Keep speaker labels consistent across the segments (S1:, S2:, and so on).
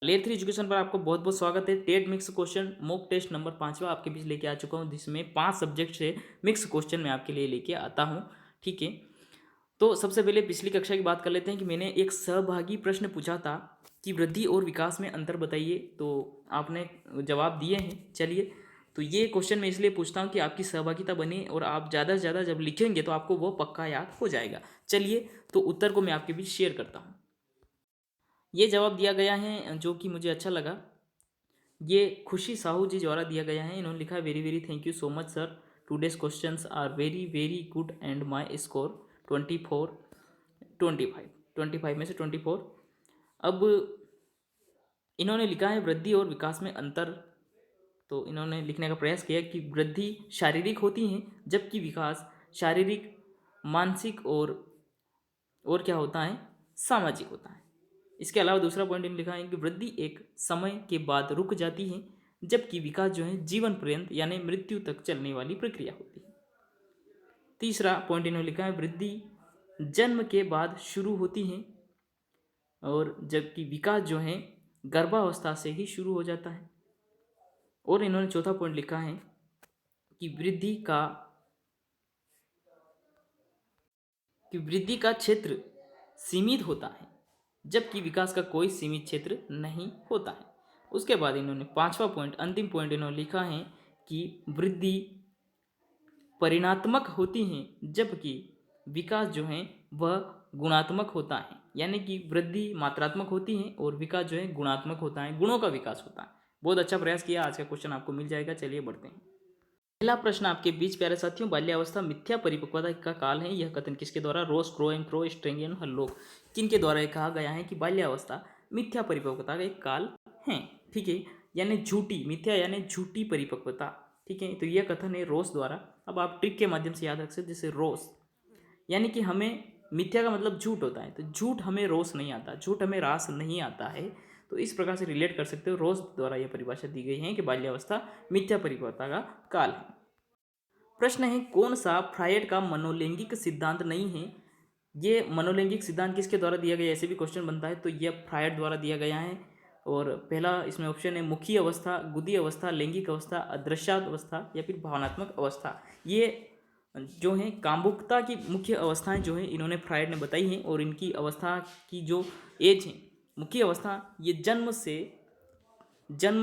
S1: Layer 3 education पर आपको बहुत बहुत स्वागत है। TET mix question mock test number 5वां आपके बीच लेके आ चुका हूँ, जिसमें 5 सब्जेक्ट से मिक्स क्वेश्चन मैं आपके लिए लेके आता हूँ। ठीक है, तो सबसे पहले पिछली कक्षा की बात कर लेते हैं कि मैंने एक सहभागी प्रश्न पूछा था कि वृद्धि और विकास में अंतर बताइए, तो आपने जवाब दिए हैं। चलिए, तो ये क्वेश्चन मैं इसलिए पूछता हूँ कि आपकी सहभागिता बने और आप ज़्यादा से ज़्यादा जब लिखेंगे तो आपको वो पक्का याद हो जाएगा। चलिए, तो उत्तर को मैं आपके बीच शेयर करता हूँ। ये जवाब दिया गया है जो कि मुझे अच्छा लगा। ये खुशी साहू जी द्वारा दिया गया है। इन्होंने लिखा है, very very thank you so much sir, today's questions are very very good and my score 24 25 25 में से 24। अब इन्होंने लिखा है वृद्धि और विकास में अंतर। तो इन्होंने लिखने का प्रयास किया कि वृद्धि शारीरिक होती है, जबकि विकास शारीरिक, मानसिक और क्या होता है, सामाजिक होता है। इसके अलावा दूसरा पॉइंट इन्होंने लिखा है कि वृद्धि एक समय के बाद रुक जाती है, जबकि विकास जो है जीवन पर्यंत यानी मृत्यु तक चलने वाली प्रक्रिया होती है। तीसरा पॉइंट इन्होंने लिखा है वृद्धि जन्म के बाद शुरू होती है, और जबकि विकास जो है गर्भावस्था से ही शुरू हो जाता है। और इन्होंने चौथा पॉइंट लिखा है कि वृद्धि का क्षेत्र सीमित होता है, जबकि विकास का कोई सीमित क्षेत्र नहीं होता है। उसके बाद इन्होंने पांचवा पॉइंट, अंतिम पॉइंट इन्होंने लिखा है कि वृद्धि परिणात्मक होती हैं, जबकि विकास जो है वह गुणात्मक होता है। यानी कि वृद्धि मात्रात्मक होती है और विकास जो है गुणात्मक होता है, गुणों का विकास होता है। बहुत अच्छा प्रयास किया, आज का क्वेश्चन आपको मिल जाएगा। चलिए बढ़ते हैं। पहला प्रश्न आपके बीच प्यारे साथियों, बाल्यावस्था मिथ्या परिपक्वता का काल है। यह कथन किसके द्वारा, रोस, क्रो एंड क्रो, स्ट्रेंगियन, हल्लोक, किनके द्वारा यह कहा गया है कि बाल्यावस्था मिथ्या परिपक्वता का एक काल है। ठीक है, यानी झूठी, मिथ्या यानी झूठी परिपक्वता। ठीक है, तो यह कथन है रोस द्वारा। अब आप ट्रिक के माध्यम से याद रख सकते, जैसे रोस यानी कि हमें, मिथ्या का मतलब झूठ होता है, तो झूठ हमें रोस नहीं आता, झूठ हमें रास नहीं आता है। तो इस प्रकार से रिलेट कर सकते हो। रोस द्वारा यह परिभाषा दी गई है कि बाल्यावस्था मिथ्या परिपक्वता का काल है। प्रश्न है, कौन सा फ्रायड का मनोलैंगिक सिद्धांत नहीं है। ये मनोलैंगिक सिद्धांत किसके द्वारा दिया गया, ऐसे भी क्वेश्चन बनता है, तो यह फ्रायड द्वारा दिया गया है। और पहला इसमें ऑप्शन है मुखी अवस्था, गुदी अवस्था, लैंगिक अवस्था, अदृश्यावस्था या फिर भावनात्मक अवस्था। ये जो है कामुकता की मुख्य अवस्थाएं जो है इन्होंने फ्रायड ने बताई हैं, और इनकी अवस्था की जो एज है, मुख्य अवस्था, ये जन्म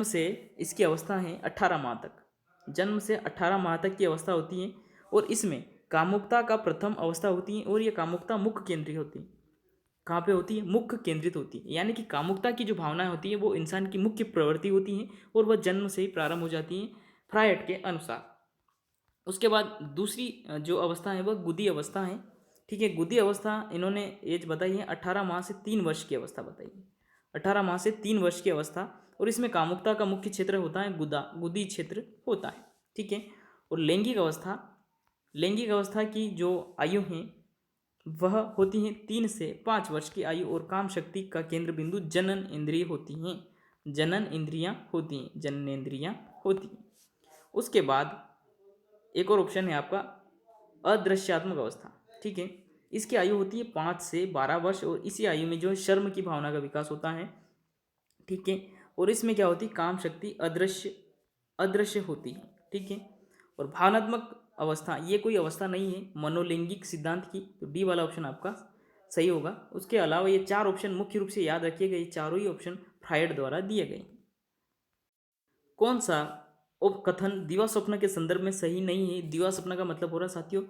S1: से इसकी अवस्था है 18 माह तक। जन्म से 18 माह तक की अवस्था होती है, और इसमें कामुकता का प्रथम अवस्था होती है, और ये कामुकता मुख्य केंद्रित होती है। कहाँ पे होती है, मुख्य केंद्रित होती है। यानी कि कामुकता की जो भावनाएं होती है वो इंसान की मुख्य प्रवृत्ति होती हैं, और वह जन्म से ही प्रारंभ हो जाती हैं फ्रायड के अनुसार। उसके बाद दूसरी जो अवस्था है वह गुदी अवस्था है। ठीक है, गुदी अवस्था इन्होंने एज बताई है 18 माह से 3 वर्ष की अवस्था बताई है, 18 माह से 3 वर्ष की अवस्था। और इसमें कामुकता का मुख्य क्षेत्र होता है गुदी क्षेत्र होता है। ठीक है, और लैंगिक अवस्था की जो आयु है वह होती है 3 से 5 वर्ष की आयु, और काम शक्ति का केंद्र बिंदु जनन इंद्रिय होती हैं, जनन इंद्रियां होती हैं, जननेंद्रियां होती हैं। उसके बाद एक और ऑप्शन है आपका अदृश्यात्मक अवस्था। ठीक है, इसकी आयु होती है 5 से 12 वर्ष, और इसी आयु में जो है शर्म की भावना का विकास होता है। ठीक है, और इसमें क्या होती है, काम शक्ति अदृश्य होती है। ठीक है, और भावनात्मक अवस्था ये कोई अवस्था नहीं है मनोलैंगिक सिद्धांत की, तो डी वाला ऑप्शन आपका सही होगा। उसके अलावा ये 4 ऑप्शन मुख्य रूप से याद रखिएगा, ये चारों ही ऑप्शन फ्रायड द्वारा दिए गए। कौन सा उपकथन दिवा स्वप्न के संदर्भ में सही नहीं है। दिवा स्वप्न का मतलब हो रहा है साथियों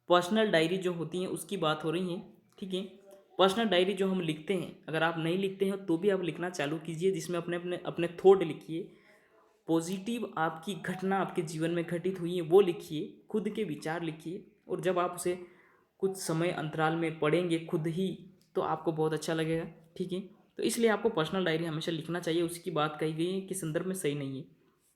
S1: पर्सनल डायरी जो होती हैं उसकी बात हो रही है। ठीक है, पर्सनल डायरी जो हम लिखते हैं, अगर आप नहीं लिखते हैं तो भी आप लिखना चालू कीजिए, जिसमें अपने अपने अपने थॉट लिखिए, पॉजिटिव आपकी घटना आपके जीवन में घटित हुई है वो लिखिए, खुद के विचार लिखिए, और जब आप उसे कुछ समय अंतराल में पढ़ेंगे खुद ही तो आपको बहुत अच्छा लगेगा। ठीक है, तो इसलिए आपको पर्सनल डायरी हमेशा लिखना चाहिए। उसकी बात कही गई है कि संदर्भ में सही नहीं है।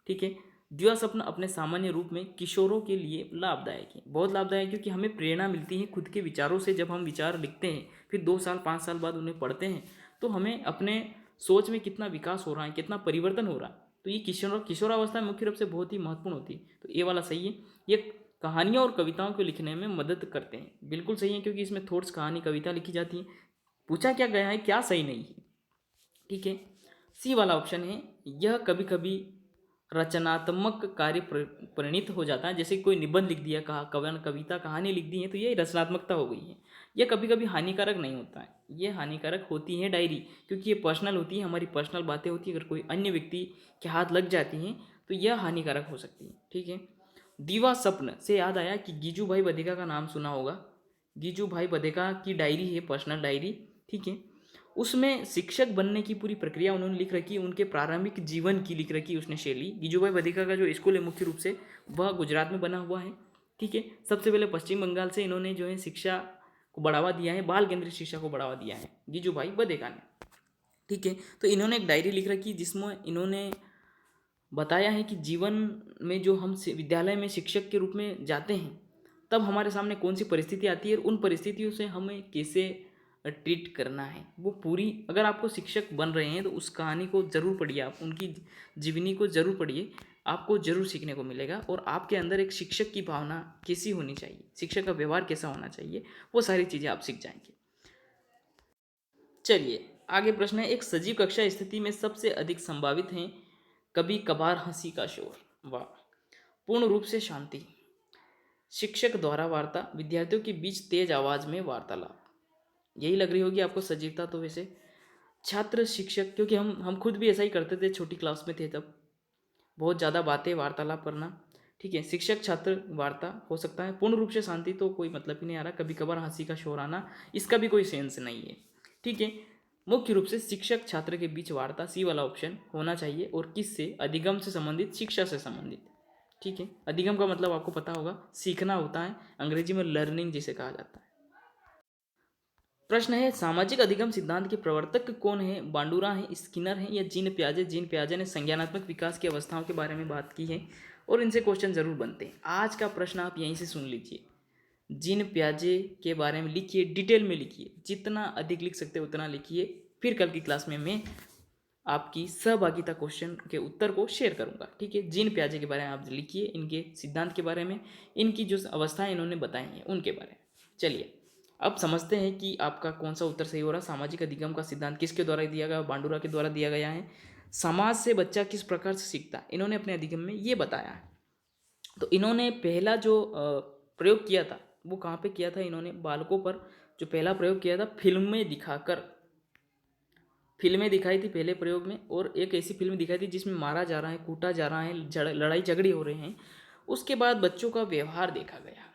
S1: ठीक है, दिवा स्वप्न अपने सामान्य रूप में किशोरों के लिए लाभदायक है, बहुत लाभदायक, क्योंकि हमें प्रेरणा मिलती है खुद के विचारों से। जब हम विचार लिखते हैं फिर 2 साल 5 साल बाद उन्हें पढ़ते हैं तो हमें अपने सोच में कितना विकास हो रहा है, कितना परिवर्तन हो रहा है। तो ये किशोरावस्था में मुख्य रूप से बहुत ही महत्वपूर्ण होती है। तो ये वाला सही है। ये कहानियों और कविताओं को लिखने में मदद करते हैं, बिल्कुल सही है, क्योंकि इसमें थॉट्स, कहानी, कविता लिखी जाती है। पूछा क्या गया है, क्या सही नहीं है। ठीक है, सी वाला ऑप्शन है, यह कभी कभी रचनात्मक कार्य परिणित हो जाता है। जैसे कोई निबंध लिख दिया, कविता कहानी लिख दी है, तो ये रचनात्मकता हो गई है। यह कभी कभी हानिकारक नहीं होता है, ये हानिकारक होती है डायरी, क्योंकि ये पर्सनल होती है, हमारी पर्सनल बातें होती है। अगर कोई अन्य व्यक्ति के हाथ लग जाती हैं तो यह हानिकारक हो सकती है। ठीक है। दीवा स्वप्न से याद आया कि गीजू भाई बधेका का नाम सुना होगा। गीजू भाई बधेका की डायरी है, पर्सनल डायरी। ठीक है। उसमें शिक्षक बनने की पूरी प्रक्रिया उन्होंने लिख रखी, उनके प्रारंभिक जीवन की लिख रखी उसने शैली। गीजूभाई बधिका का जो स्कूल है मुख्य रूप से वह गुजरात में बना हुआ है। ठीक है। सबसे पहले पश्चिम बंगाल से इन्होंने जो है शिक्षा को बढ़ावा दिया है, बाल केंद्रित शिक्षा को बढ़ावा दिया है गीजूभाई बधिका ने। ठीक है। तो इन्होंने एक डायरी लिख रखी जिसमें इन्होंने बताया है कि जीवन में जो हम विद्यालय में शिक्षक के रूप में जाते हैं तब हमारे सामने कौन सी परिस्थिति आती है और उन परिस्थितियों से हमें कैसे ट्रीट करना है, वो पूरी। अगर आपको शिक्षक बन रहे हैं तो उस कहानी को ज़रूर पढ़िए, आप उनकी जीवनी को ज़रूर पढ़िए, आपको ज़रूर सीखने को मिलेगा। और आपके अंदर एक शिक्षक की भावना कैसी होनी चाहिए, शिक्षक का व्यवहार कैसा होना चाहिए, वो सारी चीज़ें आप सीख जाएंगे। चलिए आगे प्रश्न है, एक सजीव कक्षा स्थिति में सबसे अधिक संभावित हैं कभी कभार हंसी का शोर, वाह, पूर्ण रूप से शांति, शिक्षक द्वारा वार्ता, विद्यार्थियों के बीच तेज आवाज में वार्तालाप। यही लग रही होगी आपको सजीवता। तो वैसे छात्र शिक्षक, क्योंकि हम खुद भी ऐसा ही करते थे, छोटी क्लास में थे तब, बहुत ज़्यादा बातें वार्तालाप करना। ठीक है। शिक्षक छात्र वार्ता हो सकता है। पूर्ण रूप से शांति तो कोई मतलब ही नहीं आ रहा, कभी कभार हंसी का शोर आना, इसका भी कोई सेंस नहीं है। ठीक है। मुख्य रूप से शिक्षक छात्र के बीच वार्ता, सी वाला ऑप्शन होना चाहिए। और किससे? अधिगम से संबंधित, शिक्षा से संबंधित। ठीक है। अधिगम का मतलब आपको पता होगा, सीखना होता है, अंग्रेजी में लर्निंग जिसे कहा जाता है। प्रश्न है, सामाजिक अधिगम सिद्धांत के प्रवर्तक कौन है? बांडुरा है, स्किनर है, या जीन प्याजे? जीन प्याजे ने संज्ञानात्मक विकास की अवस्थाओं के बारे में बात की है और इनसे क्वेश्चन जरूर बनते हैं। आज का प्रश्न आप यहीं से सुन लीजिए। जीन प्याजे के बारे में लिखिए, डिटेल में लिखिए, जितना अधिक लिख सकते उतना लिखिए। फिर कल की क्लास में मैं आपकी सहभागिता क्वेश्चन के उत्तर को शेयर करूंगा। ठीक है। जीन प्याजे के बारे में आप लिखिए, इनके सिद्धांत के बारे में, इनकी जो अवस्थाएं इन्होंने बताई हैं उनके बारे में। चलिए अब समझते हैं कि आपका कौन सा उत्तर सही हो रहा। सामाजिक अधिगम का सिद्धांत किसके द्वारा दिया गया? बांडुरा के द्वारा दिया गया है। समाज से बच्चा किस प्रकार से सीखता है, इन्होंने अपने अधिगम में ये बताया है। तो इन्होंने पहला जो प्रयोग किया था वो कहाँ पे किया था? इन्होंने बालकों पर जो पहला प्रयोग किया था, फिल्में दिखाकर, फिल्में दिखाई थी पहले प्रयोग में। और एक ऐसी फिल्म दिखाई थी जिसमें मारा जा रहा है, कूटा जा रहा है, लड़ाई झगड़े हो रहे हैं। उसके बाद बच्चों का व्यवहार देखा गया,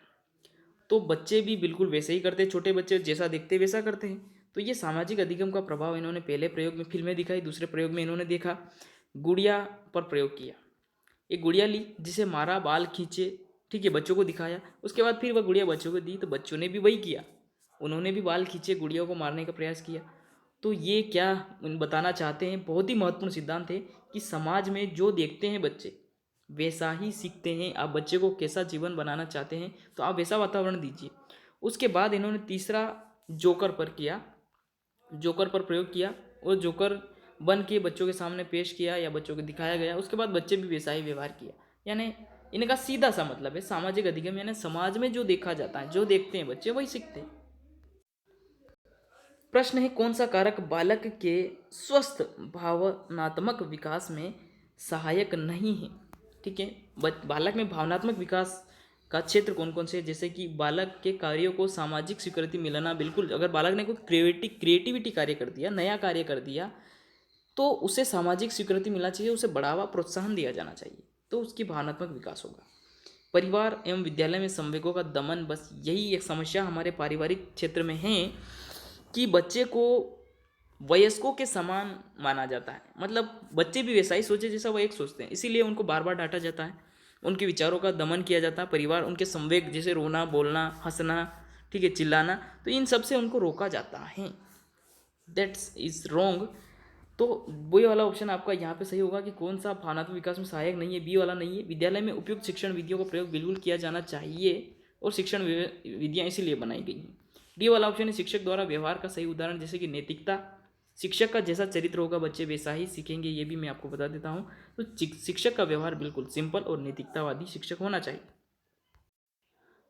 S1: तो बच्चे भी बिल्कुल वैसे ही करते, छोटे बच्चे जैसा दिखते वैसा करते हैं। तो ये सामाजिक अधिगम का प्रभाव इन्होंने पहले प्रयोग में फिल्में दिखाई, दूसरे प्रयोग में इन्होंने देखा गुड़िया पर प्रयोग किया। एक गुड़िया ली जिसे मारा, बाल खींचे, ठीक है, बच्चों को दिखाया। उसके बाद फिर वह गुड़िया बच्चों को दी तो बच्चों ने भी वही किया, उन्होंने भी बाल खींचे, गुड़िया को मारने का प्रयास किया। तो ये क्या बताना चाहते हैं? बहुत ही महत्वपूर्ण सिद्धांत है कि समाज में जो देखते हैं बच्चे वैसा ही सीखते हैं। आप बच्चे को कैसा जीवन बनाना चाहते हैं तो आप वैसा वातावरण दीजिए। उसके बाद इन्होंने तीसरा जोकर पर किया, जोकर पर प्रयोग किया और जोकर बन के बच्चों के सामने पेश किया या बच्चों को दिखाया गया। उसके बाद बच्चे भी वैसा ही व्यवहार किया। यानी इनका सीधा सा मतलब है सामाजिक अधिगम, यानी समाज में जो देखा जाता है, जो देखते हैं बच्चे वही सीखते हैं। प्रश्न है, कौन सा कारक बालक के स्वस्थ भावनात्मक विकास में सहायक नहीं है? ठीक है। बालक में भावनात्मक विकास का क्षेत्र कौन कौन से है? जैसे कि बालक के कार्यों को सामाजिक स्वीकृति मिलना, बिल्कुल। अगर बालक ने कोई क्रिएटिविटी कार्य कर दिया, नया कार्य कर दिया, तो उसे सामाजिक स्वीकृति मिलना चाहिए, उसे बढ़ावा, प्रोत्साहन दिया जाना चाहिए, तो उसकी भावनात्मक विकास होगा। परिवार एवं विद्यालय में संवेगों का दमन, बस यही एक समस्या हमारे पारिवारिक क्षेत्र में है कि बच्चे को वयस्कों के समान माना जाता है। मतलब बच्चे भी वैसा ही सोचे जैसा वह एक सोचते हैं, इसीलिए उनको बार बार डांटा जाता है, उनके विचारों का दमन किया जाता है। परिवार उनके संवेग जैसे रोना, बोलना, हंसना, ठीक है, चिल्लाना, तो इन सब से उनको रोका जाता है। That's is wrong. तो वही वाला ऑप्शन आपका यहाँ पे सही होगा कि कौन सा भावनात्मक विकास में सहायक नहीं है, बी वाला नहीं है। विद्यालय में उपयुक्त शिक्षण विधियों का प्रयोग बिल्कुल किया जाना चाहिए और शिक्षण विधियाँ इसीलिए बनाई गई हैं। डी वाला ऑप्शन है शिक्षक द्वारा व्यवहार का सही उदाहरण, जैसे कि नैतिकता, शिक्षक का जैसा चरित्र होगा बच्चे वैसा ही सीखेंगे, ये भी मैं आपको बता देता हूँ। तो शिक्षक का व्यवहार बिल्कुल सिंपल और नैतिकतावादी शिक्षक होना चाहिए।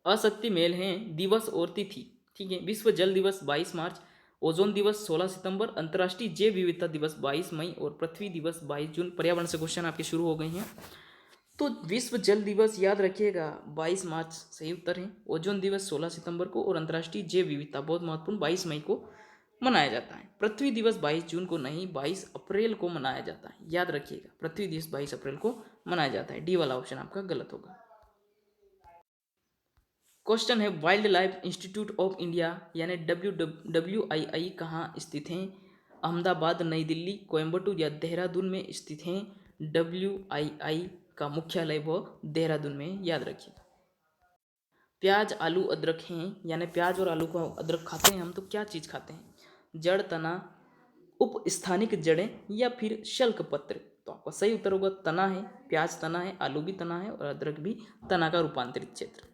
S1: असत्य मेल हैं दिवस और तिथि, ठीक है। विश्व जल दिवस 22 मार्च ओजोन दिवस 16 सितंबर, अंतर्राष्ट्रीय जैव विविधता दिवस 22 मई और पृथ्वी दिवस 22 जून। पर्यावरण से क्वेश्चन आपके शुरू हो गए हैं। तो विश्व जल दिवस याद रखिएगा 22 मार्च सही उत्तर है। ओजोन दिवस 16 सितंबर को और अंतर्राष्ट्रीय जैव विविधता बहुत महत्वपूर्ण 22 मई को मनाया जाता है। पृथ्वी दिवस 22 जून को नहीं 22 अप्रैल को मनाया जाता है, याद रखिएगा पृथ्वी दिवस 22 अप्रैल को मनाया जाता है। डी वाला ऑप्शन आपका गलत होगा। क्वेश्चन है wild life institute of India यानी WWII कहाँ स्थित हैं? अहमदाबाद, नई दिल्ली, कोयम्बटूर या देहरादून में स्थित हैं। WII का मुख्यालय वो देहरादून में, याद रखिए। प्याज, आलू, अदरक हैं यानी प्याज और आलू को अदरक खाते हैं हम, तो क्या चीज़ खाते हैं? जड़, तना, उपस्थानिक जड़ें या फिर शल्क पत्र? तो आपका सही उत्तर होगा तना है। प्याज तना है, आलू भी तना है और अदरक भी तना का रूपांतरित क्षेत्र।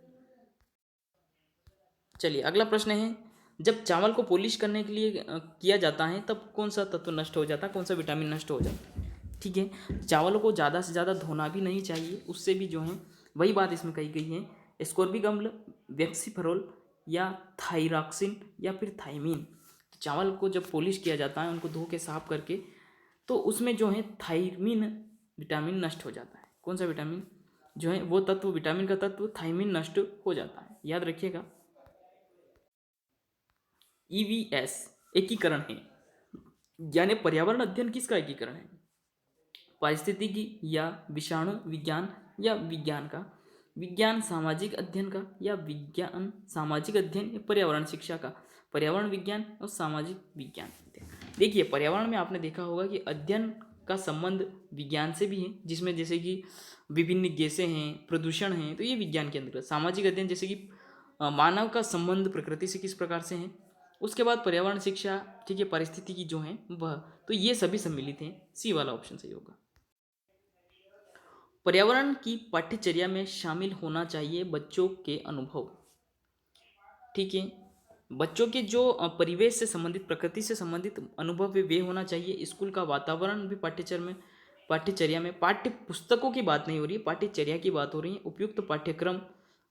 S1: चलिए अगला प्रश्न है, जब चावल को पॉलिश करने के लिए किया जाता है तब कौन सा तत्व नष्ट हो जाता है, कौन सा विटामिन नष्ट हो जाता है? ठीक है, चावलों को ज़्यादा से ज़्यादा धोना भी नहीं चाहिए, उससे भी जो है वही बात इसमें कही गई है। एस्कोर्बिक अम्ल, वेक्सीफेरोल या थाइरॉक्सिन या फिर थाइमीन। चावल को जब पॉलिश किया जाता है उनको धो के साफ करके, तो उसमें जो है थाइमीन विटामिन नष्ट हो जाता है। कौन सा विटामिन जो है वो तत्व, विटामिन का तत्व थाइमीन नष्ट हो जाता है, याद रखिएगा। EVS एकीकरण है यानी पर्यावरण अध्ययन किसका एकीकरण है? पारिस्थितिकी या विषाणु विज्ञान या विज्ञान का? विज्ञान सामाजिक अध्ययन का या विज्ञान सामाजिक अध्ययन या पर्यावरण शिक्षा का? पर्यावरण विज्ञान और सामाजिक विज्ञान। देखिए पर्यावरण में आपने देखा होगा कि अध्ययन का संबंध विज्ञान से भी है, जिसमें जैसे कि विभिन्न गैसें हैं, प्रदूषण हैं, तो ये विज्ञान के अंतर्गत। सामाजिक अध्ययन जैसे कि मानव का संबंध प्रकृति से किस प्रकार से है। उसके बाद पर्यावरण शिक्षा, ठीक है, पारिस्थितिकी जो है वह, तो ये सभी सम्मिलित हैं। सी वाला ऑप्शन सही होगा। पर्यावरण की पाठ्यचर्या में शामिल होना चाहिए बच्चों के अनुभव। ठीक है, बच्चों के जो परिवेश से संबंधित, प्रकृति से संबंधित अनुभव वे होना चाहिए। स्कूल का वातावरण भी पाठ्यचर्या में, पाठ्य पुस्तकों की बात नहीं हो रही है, पाठ्यचर्या की बात हो रही है। उपयुक्त पाठ्यक्रम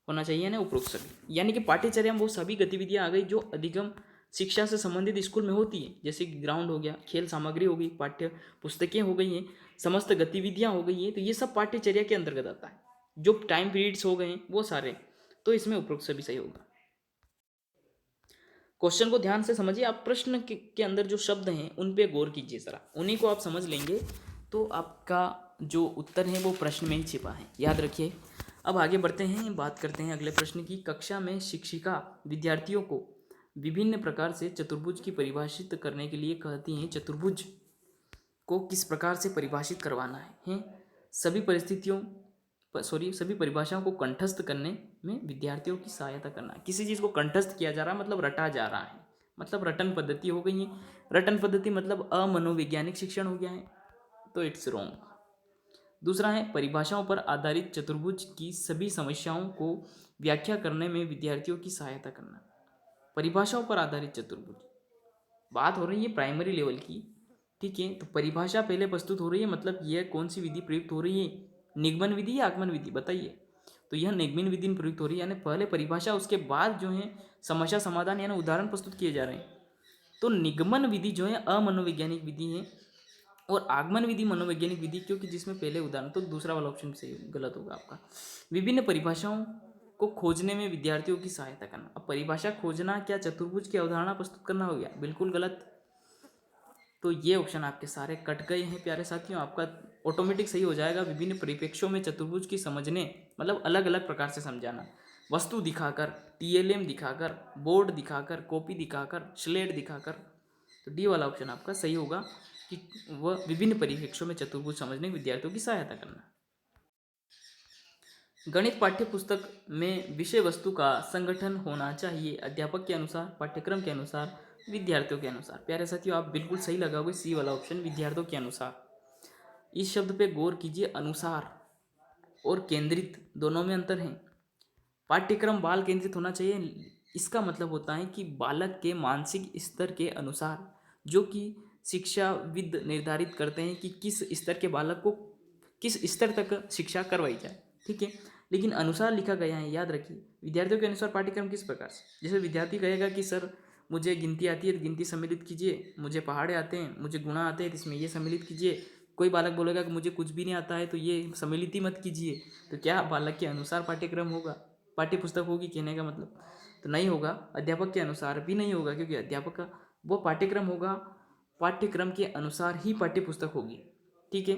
S1: होना चाहिए ना, उपरोक्त सभी, यानी कि पाठ्यचर्या में वो सभी गतिविधियां आ गई जो अधिगम शिक्षा से संबंधित स्कूल में होती है, जैसे कि ग्राउंड हो गया, खेल सामग्री हो गई, पाठ्य पुस्तकें हो गई हैं, समस्त गतिविधियां हो गई हैं, तो ये सब पाठ्यचर्या के अंतर्गत आता है। जो टाइम पीरियड्स हो गए हैं वो सारे, तो इसमें उपरोक्त सभी सही होगा। क्वेश्चन को ध्यान से समझिए, आप प्रश्न के अंदर जो शब्द हैं उन पे गौर कीजिए जरा, उन्हीं को आप समझ लेंगे तो आपका जो उत्तर है वो प्रश्न में ही छिपा है, याद रखिए। अब आगे बढ़ते हैं, बात करते हैं अगले प्रश्न की। कक्षा में शिक्षिका विद्यार्थियों को विभिन्न प्रकार से चतुर्भुज की परिभाषित करने के लिए कहती हैं। चतुर्भुज को किस प्रकार से परिभाषित करवाना है? सभी परिस्थितियों सभी परिभाषाओं को कंठस्थ करने में विद्यार्थियों की सहायता करना। किसी चीज़ को कंठस्थ किया जा रहा है मतलब रटा जा रहा है, मतलब रटन पद्धति हो गई है। रटन पद्धति मतलब अमनोवैज्ञानिक शिक्षण हो गया है, तो इट्स रॉन्ग। दूसरा है परिभाषाओं पर आधारित चतुर्भुज की सभी समस्याओं को व्याख्या करने में विद्यार्थियों की सहायता करना। परिभाषाओं पर आधारित चतुर्भुज, बात हो रही है प्राइमरी लेवल की, ठीक है। तो परिभाषा पहले प्रस्तुत हो रही है, मतलब यह कौन सी विधि प्रयुक्त हो रही है, निगमन विधि या आगमन विधि, बताइए। तो यह निगमन विधि में प्रयुक्त हो रही है, यानी पहले परिभाषा उसके बाद जो है समस्या समाधान यानी उदाहरण प्रस्तुत किए जा रहे हैं। तो निगमन विधि जो है अमनोवैज्ञानिक विधि है और आगमन विधि मनोवैज्ञानिक विधि, क्योंकि जिसमें पहले उदाहरण, तो दूसरा वाला ऑप्शन सही गलत होगा आपका। विभिन्न परिभाषाओं को खोजने में विद्यार्थियों की सहायता करना। अब परिभाषा खोजना क्या चतुर्भुज की अवधारणा प्रस्तुत करना हो गया? बिल्कुल गलत। तो ये ऑप्शन आपके सारे कट गए हैं प्यारे साथियों, आपका ऑटोमेटिक सही हो जाएगा। विभिन्न परिप्रेक्ष्यों में चतुर्भुज की समझने मतलब अलग अलग प्रकार से समझाना, वस्तु दिखाकर, TLM दिखाकर, बोर्ड दिखाकर, कॉपी दिखाकर, स्लेट दिखाकर। तो डी वाला ऑप्शन आपका सही होगा कि वह विभिन्न परिप्रेक्ष्यों में चतुर्भुज समझने विद्यार्थियों की सहायता करना। गणित पाठ्य पुस्तक में विषय वस्तु का संगठन होना चाहिए अध्यापक के अनुसार, पाठ्यक्रम के अनुसार, विद्यार्थियों के अनुसार। प्यारे साथियों आप बिल्कुल सही लगाओगे, सी वाला ऑप्शन विद्यार्थियों के अनुसार। इस शब्द पे गौर कीजिए, अनुसार और केंद्रित दोनों में अंतर है। पाठ्यक्रम बाल केंद्रित होना चाहिए, इसका मतलब होता है कि बालक के मानसिक स्तर के अनुसार, जो कि शिक्षाविद निर्धारित करते हैं कि किस स्तर के बालक को किस स्तर तक शिक्षा करवाई जाए, ठीक है। लेकिन अनुसार लिखा गया है, याद रखिए। विद्यार्थियों के अनुसार पाठ्यक्रम किस प्रकार से, जैसे विद्यार्थी कहेगा कि सर मुझे गिनती आती है तो गिनती सम्मिलित कीजिए, मुझे पहाड़े आते हैं, मुझे गुणा आते हैं तो इसमें ये सम्मिलित कीजिए। कोई बालक बोलेगा कि मुझे कुछ भी नहीं आता है तो ये सम्मिलित ही मत कीजिए। तो क्या बालक के अनुसार पाठ्यक्रम होगा, पाठ्य पुस्तक होगी, कहने का मतलब तो नहीं होगा। अध्यापक के अनुसार भी नहीं होगा, क्योंकि अध्यापक का वो पाठ्यक्रम होगा, पाठ्यक्रम के अनुसार ही पाठ्य पुस्तक होगी। ठीक है,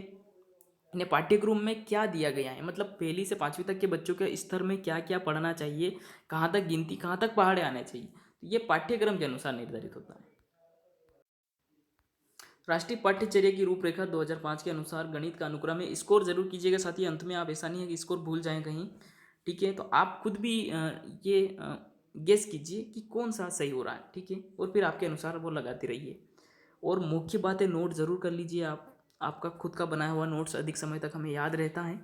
S1: इन्हें पाठ्यक्रम में क्या दिया गया है, मतलब पहली से पाँचवीं तक के बच्चों के स्तर में क्या क्या पढ़ना चाहिए, कहाँ तक गिनती, कहाँ तक पहाड़े आने चाहिए, तो ये पाठ्यक्रम के अनुसार निर्धारित होता है। राष्ट्रीय पाठ्यचर्या की रूपरेखा 2005 के अनुसार गणित का अनुक्रम है। स्कोर जरूर कीजिएगा साथी, अंत में आप ऐसा नहीं है कि स्कोर भूल जाएं कहीं। ठीक है, तो आप खुद भी ये गेस कीजिए कि कौन सा सही हो रहा है। ठीक है, और फिर आपके अनुसार वो लगाते रहिए। और मुख्य बातें नोट जरूर कर लीजिए आप, आपका खुद का बनाया हुआ नोट्स अधिक समय तक हमें याद रहता है।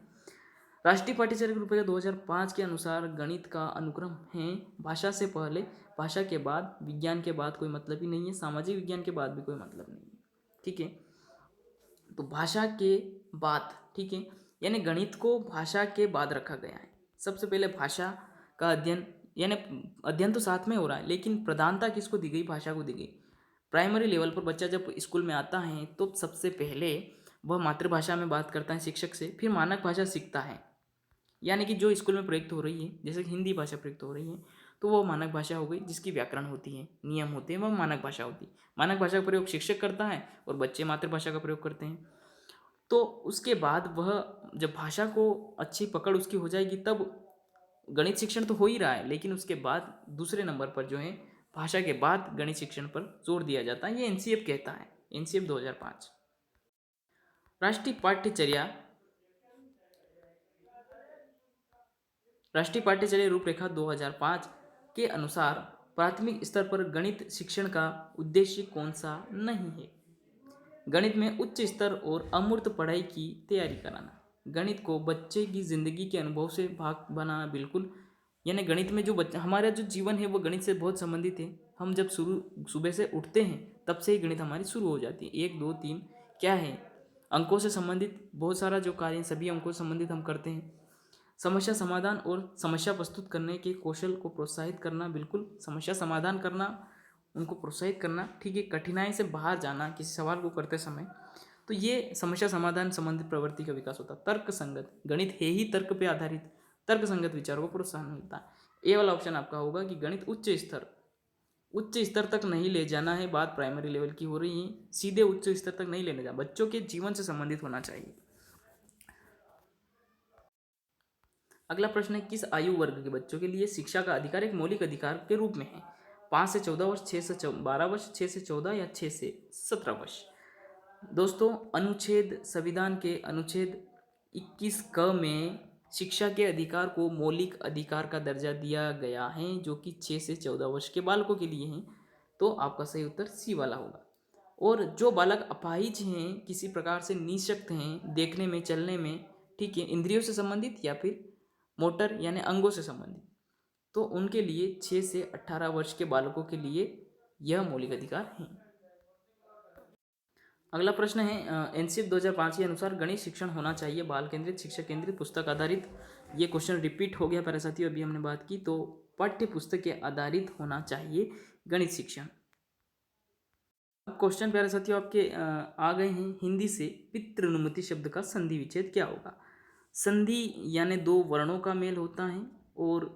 S1: राष्ट्रीय पाठ्यचर्या की रूपरेखा 2005 के अनुसार गणित का अनुक्रम है भाषा से पहले, भाषा के बाद, विज्ञान के बाद कोई मतलब ही नहीं है, सामाजिक विज्ञान के बाद भी कोई मतलब नहीं है। ठीक है, तो भाषा के बाद, ठीक है, यानी गणित को भाषा के बाद रखा गया है। सबसे पहले भाषा का अध्ययन, यानी अध्ययन तो साथ में हो रहा है लेकिन प्रधानता किसको दी गई, भाषा को दी गई। प्राइमरी लेवल पर बच्चा जब स्कूल में आता है तो सबसे पहले वह मातृभाषा में बात करता है शिक्षक से, फिर मानक भाषा सीखता है। यानी कि जो स्कूल में प्रयुक्त हो रही है, जैसे कि हिंदी भाषा प्रयुक्त हो रही है तो वो मानक भाषा हो गई, जिसकी व्याकरण होती है, नियम होते हैं, वह मानक भाषा होती है। मानक भाषा का प्रयोग शिक्षक करता है और बच्चे मातृभाषा का प्रयोग करते हैं। तो उसके बाद वह जब भाषा को अच्छी पकड़ उसकी हो जाएगी तब गणित शिक्षण तो हो ही रहा है, लेकिन उसके बाद दूसरे नंबर पर जो है भाषा के बाद गणित शिक्षण पर जोर दिया जाता है। ये एनसीएफ कहता है, एनसीएफ 2005। राष्ट्रीय पाठ्यचर्या, राष्ट्रीय पाठ्यचर्या रूपरेखा 2005 के अनुसार प्राथमिक स्तर पर गणित शिक्षण का उद्देश्य कौन सा नहीं है। गणित में उच्च स्तर और अमूर्त पढ़ाई की तैयारी कराना, गणित को बच्चे की जिंदगी के अनुभव से भाग बनाना, बिल्कुल। यानी गणित में जो बच्चा, हमारा जो जीवन है वो गणित से बहुत संबंधित है। हम जब सुबह से उठते हैं तब से ही गणित हमारी शुरू हो जाती है। 1 2 3 क्या है, अंकों से संबंधित बहुत सारा जो कार्य है सभी अंकों से संबंधित हम करते हैं। समस्या समाधान और समस्या प्रस्तुत करने के कौशल को प्रोत्साहित करना, बिल्कुल, समस्या समाधान करना, उनको प्रोत्साहित करना। ठीक है, कठिनाई से बाहर जाना किसी सवाल को करते समय, तो ये समस्या समाधान संबंधित प्रवृत्ति का विकास होता है। तर्क संगत, गणित है ही तर्क पे आधारित, तर्क संगत विचारों को प्रोत्साहन मिलता है। ये वाला ऑप्शन आपका होगा कि गणित उच्च स्तर तक नहीं ले जाना है। बात प्राइमरी लेवल की हो रही है, सीधे उच्च स्तर तक नहीं लेने जाना, बच्चों के जीवन से संबंधित होना चाहिए। अगला प्रश्न है, किस आयु वर्ग के बच्चों के लिए शिक्षा का अधिकार एक मौलिक अधिकार के रूप में है। 5 से 14 वर्ष, 6 से 12 वर्ष, 6 से 14 या 6 से 17 वर्ष। दोस्तों, अनुच्छेद, संविधान के अनुच्छेद 21 क में शिक्षा के अधिकार को मौलिक अधिकार का दर्जा दिया गया है, जो कि 6 से 14 वर्ष के बालकों के लिए हैं। तो आपका सही उत्तर सी वाला होगा। और जो बालक अपाहिज हैं, किसी प्रकार से निःशक्त हैं, देखने में, चलने में, ठीक है, इंद्रियों से संबंधित या फिर मोटर यानी अंगों से संबंधित, तो उनके लिए 6 से 18 वर्ष के बालकों के लिए यह मौलिक अधिकार है। अगला प्रश्न है, एनसीएफ 2005 के अनुसार गणित शिक्षण होना चाहिए बाल केंद्रित, शिक्षक केंद्रित, पुस्तक आधारित। ये क्वेश्चन रिपीट हो गया प्यारे साथियों, अभी हमने बात की। तो पाठ्य पुस्तक के आधारित होना चाहिए गणित शिक्षण। अब क्वेश्चन प्यारे साथियों आपके आ गए हैं हिंदी से। पितृनुमति शब्द का संधि विच्छेद क्या होगा। संधि यानी दो वर्णों का मेल होता है और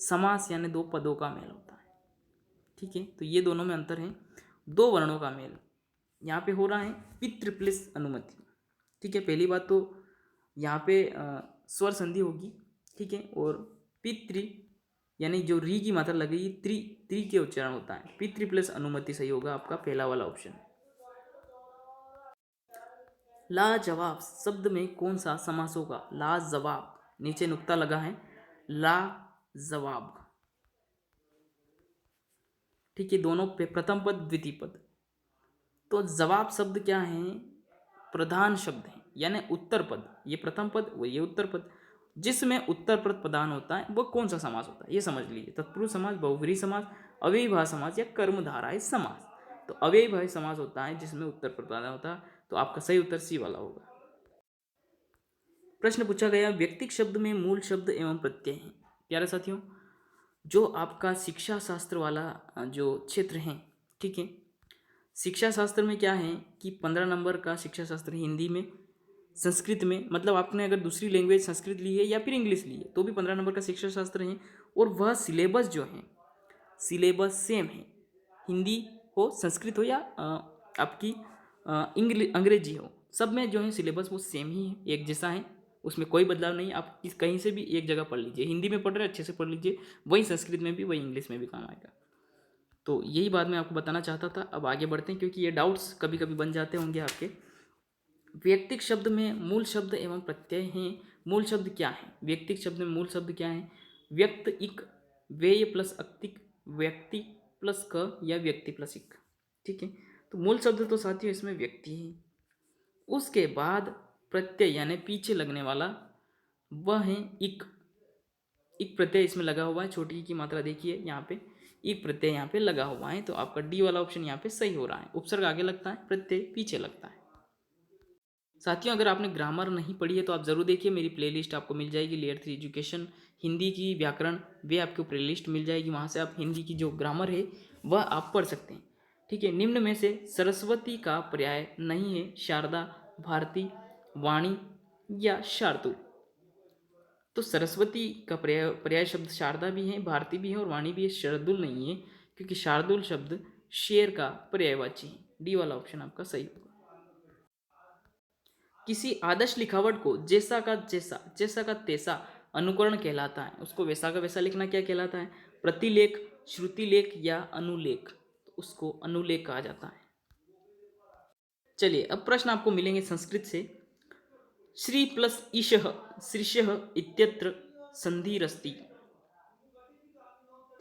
S1: समास यानी दो पदों का मेल होता है। ठीक है, तो ये दोनों में अंतर है। दो वर्णों का मेल यहाँ पे हो रहा है पितृ प्लस अनुमति। ठीक है, पहली बात तो यहाँ पे स्वर संधि होगी। ठीक है, और पितृ यानी जो री की मात्रा लगेगी त्रि, त्रि के उच्चारण होता है। पितृ प्लस अनुमति सही होगा आपका पहला वाला ऑप्शन। लाजवाब शब्द में कौन सा समास होगा। लाजवाब, नीचे नुक्ता लगा है, लाजवाब। ठीक है, दोनों पे प्रथम पद द्वितीय पद। तो जवाब शब्द क्या है, प्रधान शब्द है, यानी उत्तर पद। ये प्रथम पद, वो ये उत्तर पद। जिसमें उत्तर पद प्रधान होता है वो कौन सा समास होता है, ये समझ लीजिए। तत्पुरुष समास, बहुव्रीहि समास, अव्ययीभाव समास या कर्मधारय समास। तो अव्ययीभाव समास होता है जिसमें उत्तर पद प्रधान होता है। तो आपका सही उत्तर सी वाला होगा। प्रश्न पूछा गया, व्यक्तिक शब्द में मूल शब्द एवं प्रत्यय है। प्यारे साथियों, जो आपका शिक्षा शास्त्र वाला जो क्षेत्र है, ठीक है, शिक्षा शास्त्र में क्या है कि 15 नंबर का शिक्षा शास्त्र हिंदी में, संस्कृत में, मतलब आपने अगर दूसरी लैंग्वेज संस्कृत ली है या फिर इंग्लिश ली है तो भी 15 नंबर का शिक्षा शास्त्र है। और वह सिलेबस जो है, सिलेबस सेम है, हिंदी हो, संस्कृत हो या आपकी इंग्लिश अंग्रेजी हो, सब में जो है सिलेबस वो सेम ही है, एक जैसा है, उसमें कोई बदलाव नहीं। आप कहीं से भी एक जगह पढ़ लीजिए, हिंदी में पढ़ रहे अच्छे से पढ़ लीजिए, वही संस्कृत में भी वही इंग्लिश में भी काम आएगा। तो यही बात मैं आपको बताना चाहता था। अब आगे बढ़ते हैं, क्योंकि ये डाउट्स कभी कभी बन जाते होंगे आपके। व्यक्तिक शब्द में मूल शब्द एवं प्रत्यय हैं। मूल शब्द क्या है? व्यक्तिक शब्द में मूल शब्द क्या है? व्यक्त इक, व्यय प्लस अक्तिक, व्यक्ति प्लस क या व्यक्ति प्लस इक, ठीक है। तो मूल शब्द तो साथियों इसमें व्यक्ति है। उसके बाद प्रत्यय यानी पीछे लगने वाला वह है इक। इक प्रत्यय इसमें लगा हुआ है, छोटी की मात्रा देखिए यहाँ पे, इक प्रत्यय यहाँ पे लगा हुआ है, तो आपका डी वाला ऑप्शन यहाँ पे सही हो रहा है। उपसर्ग आगे लगता है, प्रत्यय पीछे लगता है। साथियों अगर आपने ग्रामर नहीं पढ़ी है तो आप ज़रूर देखिए, मेरी प्लेलिस्ट आपको मिल जाएगी, लेयर 3 एजुकेशन हिंदी की व्याकरण, वे आपको प्लेलिस्ट मिल जाएगी, वहाँ से आप हिंदी की जो ग्रामर है वह आप पढ़ सकते हैं, ठीक है। निम्न में से सरस्वती का पर्याय नहीं है शारदा, भारती, वाणी या शार्दुल। तो सरस्वती का पर्याय पर्याय शब्द शारदा भी है, भारती भी है और वाणी भी है, शार्दुल नहीं है, क्योंकि शार्दुल शब्द शेर का पर्यायवाची है। डी वाला ऑप्शन आपका सही होगा। किसी आदर्श लिखावट को जैसा का जैसा, जैसा का तैसा अनुकरण कहलाता है। उसको वैसा का वैसा लिखना क्या कहलाता है? प्रतिलेख, श्रुतिलेख या अनुलेख, तो उसको अनुलेख कहा जाता है। चलिए अब प्रश्न आपको मिलेंगे संस्कृत से। श्री प्लस ईशः श्रीशः इत्यत्र संधिरस्ति।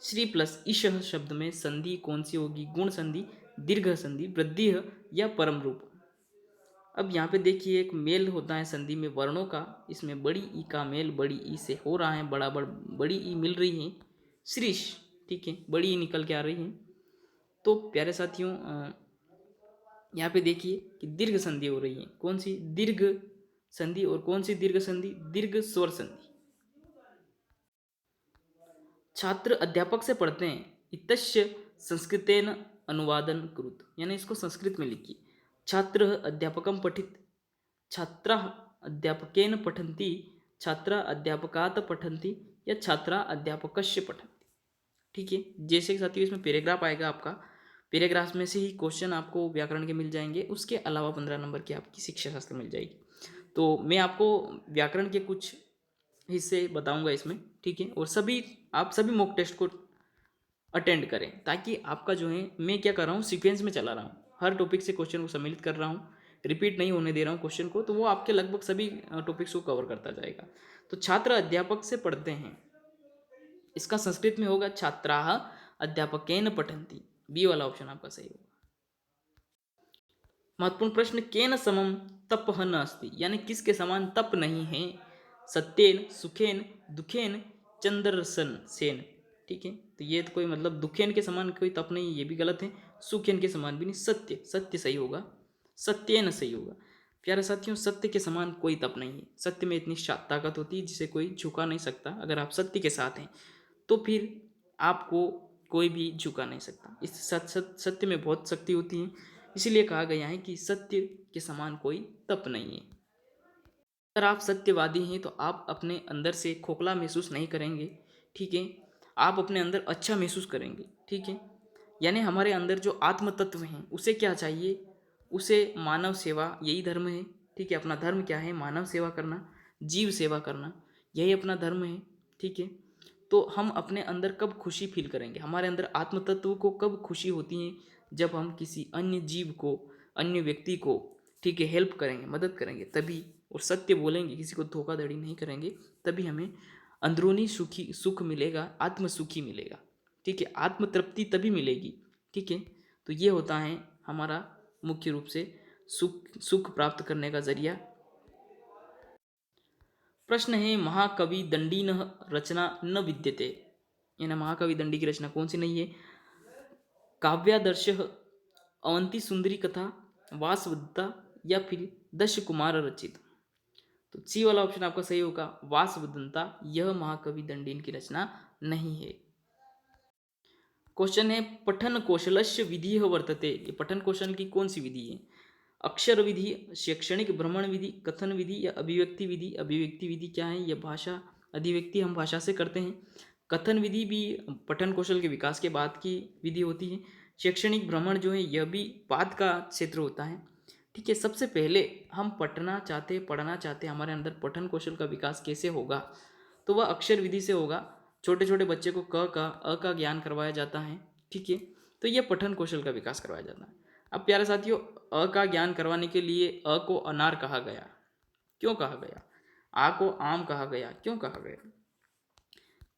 S1: श्री प्लस ईशः शब्द में संधि कौन सी होगी? गुण संधि, दीर्घ संधि, वृद्धि या परम रूप। अब यहाँ पे देखिए एक मेल होता है संधि में वर्णों का, इसमें बड़ी ई का मेल बड़ी ई से हो रहा है, बड़ी ई मिल रही है श्रीश, ठीक है, बड़ी ई निकल के आ रही है। तो प्यारे साथियों यहाँ पे देखिए कि दीर्घ संधि हो रही है, कौन सी? दीर्घ संधि। और कौन सी दीर्घ संधि? दीर्घ स्वर संधि। छात्र अध्यापक से पढ़ते हैं, इतस्य संस्कृतेन अनुवादन कुरुत, यानी इसको संस्कृत में लिखिए। छात्र अध्यापकम पठित, छात्रा अध्यापकेन पठन्ति, छात्रा अध्यापकात पठन्ति या छात्रा अध्यापकस्य पठन्ति, ठीक है। जैसे कि साथियों इसमें पैराग्राफ आएगा आपका, पैराग्राफ में से ही क्वेश्चन आपको व्याकरण के मिल जाएंगे, उसके अलावा 15 नंबर की आपकी शिक्षा शास्त्र मिल जाएगी। तो मैं आपको व्याकरण के कुछ हिस्से बताऊंगा इसमें, ठीक है। और आप सभी मॉक टेस्ट को अटेंड करें, ताकि आपका जो है, मैं क्या कर रहा हूँ सीक्वेंस में चला रहा हूँ, हर टॉपिक से क्वेश्चन को सम्मिलित कर रहा हूँ, रिपीट नहीं होने दे रहा हूँ क्वेश्चन को, तो वो आपके लगभग सभी टॉपिक्स को कवर करता जाएगा। तो छात्र अध्यापक से पढ़ते हैं, इसका संस्कृत में होगा छात्राः अध्यापकेन पठन्ति। बी वाला ऑप्शन आपका सही होगा। महत्वपूर्ण प्रश्न, केन समम तपः न अस्ति, यानी किसके समान तप नहीं है? सत्येन, सुखेन, दुखेन, चंद्रसन सेन, ठीक है। तो ये तो कोई मतलब दुखेन के समान कोई तप नहीं, ये भी गलत है। सुखेन के समान भी नहीं, सत्य, सत्य सही होगा, सत्येन सही होगा। प्यारे साथियों सत्य के समान कोई तप नहीं है। सत्य में इतनी ताकत होती है जिसे कोई झुका नहीं सकता। अगर आप सत्य के साथ हैं तो फिर आपको कोई भी झुका नहीं सकता। इस सत्य में बहुत शक्ति होती है, इसीलिए कहा गया है कि सत्य के समान कोई तप नहीं है। अगर आप सत्यवादी हैं तो आप अपने अंदर से खोखला महसूस नहीं करेंगे, ठीक है। आप अपने अंदर अच्छा महसूस करेंगे, ठीक है। यानी हमारे अंदर जो आत्म तत्व हैं उसे क्या चाहिए? उसे मानव सेवा, यही धर्म है, ठीक है। अपना धर्म क्या है? मानव सेवा करना, जीव सेवा करना, यही अपना धर्म है, ठीक है। तो हम अपने अंदर कब खुशी फील करेंगे? हमारे अंदर आत्म तत्व को कब खुशी होती है? जब हम किसी अन्य जीव को, अन्य व्यक्ति को, ठीक है, हेल्प करेंगे, मदद करेंगे तभी, और सत्य बोलेंगे, किसी को धोखाधड़ी नहीं करेंगे, तभी हमें अंदरूनी सुख मिलेगा, आत्म सुखी मिलेगा, ठीक है। आत्म तृप्ति तभी मिलेगी, ठीक है। तो ये होता है हमारा मुख्य रूप से सुख प्राप्त करने का जरिया। प्रश्न है, महाकवि दंडी न रचना न विद्यते, यानी महाकवि दंडी की रचना कौन सी नहीं है? काव्यादर्श, अवंती सुंदरी कथा, वासवदत्ता या फिर दश कुमार रचित। तो सी वाला ऑप्शन आपका सही होगा, वासवदत्ता, यह महाकवि दंडीन की रचना नहीं है। क्वेश्चन है पठन कौशलस्य विधि वर्तते। ये पठन कौशल की कौन सी विधि है? अक्षर विधि, शैक्षणिक भ्रमण विधि, कथन विधि या अभिव्यक्ति विधि। अभिव्यक्ति विधि क्या है? यह भाषा, अधिव्यक्ति हम भाषा से करते हैं। कथन विधि भी पठन कौशल के विकास के बाद की विधि होती है। शैक्षणिक भ्रमण जो है यह भी बाद का क्षेत्र होता है। ठीक है, सबसे पहले हम पढ़ना चाहते हमारे अंदर पठन कौशल का विकास कैसे होगा? तो वह अक्षर विधि से होगा। छोटे छोटे बच्चे को क का अ का ज्ञान करवाया जाता है। ठीक है, तो यह पठन कौशल का विकास करवाया जाता है। अब प्यारे साथियों, अ का ज्ञान करवाने के लिए अ को अनार कहा गया। क्यों कहा गया? आ को आम कहा गया। क्यों कहा गया?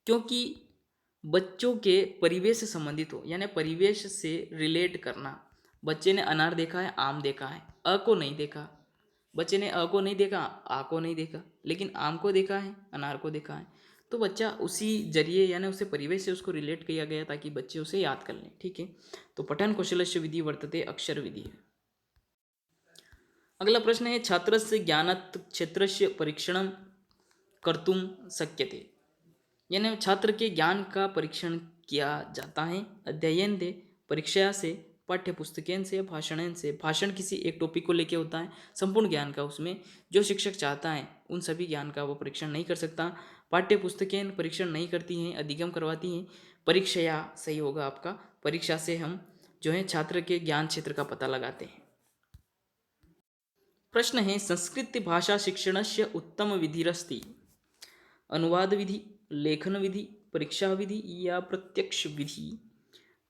S1: क्योंकि बच्चों के परिवेश से संबंधित हो, यानी परिवेश से रिलेट करना। बच्चे ने अनार देखा है, आम देखा है, अ को नहीं देखा। बच्चे ने अ को नहीं देखा, आ को नहीं देखा, लेकिन आम को देखा है, अनार को देखा है। तो बच्चा उसी जरिए यानी उसे परिवेश से उसको रिलेट किया गया ताकि बच्चे उसे याद कर लें। ठीक है, तो पठन कौशलस्य विधि वर्तते अक्षर विधि है। अगला प्रश्न है छात्रस्य ज्ञानात् क्षेत्रस्य परीक्षणं कर्तुं शक्यते। यानी छात्र के ज्ञान का परीक्षण किया जाता है अध्ययन दे, परीक्षा से, पाठ्य पुस्तकें से, भाषण से। भाषण किसी एक टॉपिक को लेके होता है संपूर्ण ज्ञान का, उसमें जो शिक्षक चाहता है उन सभी ज्ञान का वो परीक्षण नहीं कर सकता। पाठ्य पुस्तकें परीक्षण नहीं करती हैं, अधिगम करवाती हैं। परीक्षा सही होगा आपका, परीक्षा से हम जो है छात्र के ज्ञान क्षेत्र का पता लगाते हैं। प्रश्न है संस्कृत भाषा शिक्षणस्य उत्तम विधिरस्ति। अनुवाद विधि, लेखन विधि, परीक्षा विधि या प्रत्यक्ष विधि।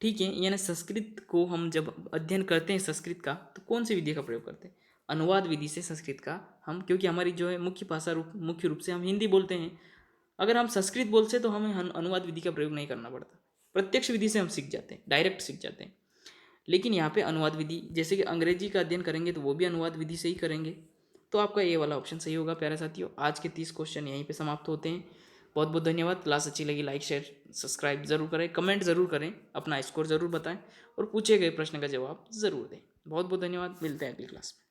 S1: ठीक है, यानी संस्कृत को हम जब अध्ययन करते हैं संस्कृत का, तो कौन सी विधि का प्रयोग करते हैं? अनुवाद विधि से संस्कृत का हम, क्योंकि हमारी जो है मुख्य रूप से हम हिंदी बोलते हैं। अगर हम संस्कृत बोलते तो हमें अनुवाद विधि का प्रयोग नहीं करना पड़ता। प्रत्यक्ष विधि से हम सीख जाते हैं, डायरेक्ट सीख जाते हैं। लेकिन यहाँ पे अनुवाद विधि, जैसे कि अंग्रेजी का अध्ययन करेंगे तो वो भी अनुवाद विधि से ही करेंगे। तो आपका ये वाला ऑप्शन सही होगा प्यारे साथियों। आज के 30 क्वेश्चन यहीं पे समाप्त होते हैं। बहुत बहुत धन्यवाद। क्लास अच्छी लगी लाइक शेयर सब्सक्राइब जरूर करें, कमेंट जरूर करें, अपना स्कोर जरूर बताएं और पूछे गए प्रश्न का जवाब जरूर दें। बहुत बहुत धन्यवाद, मिलते हैं अगली क्लास में।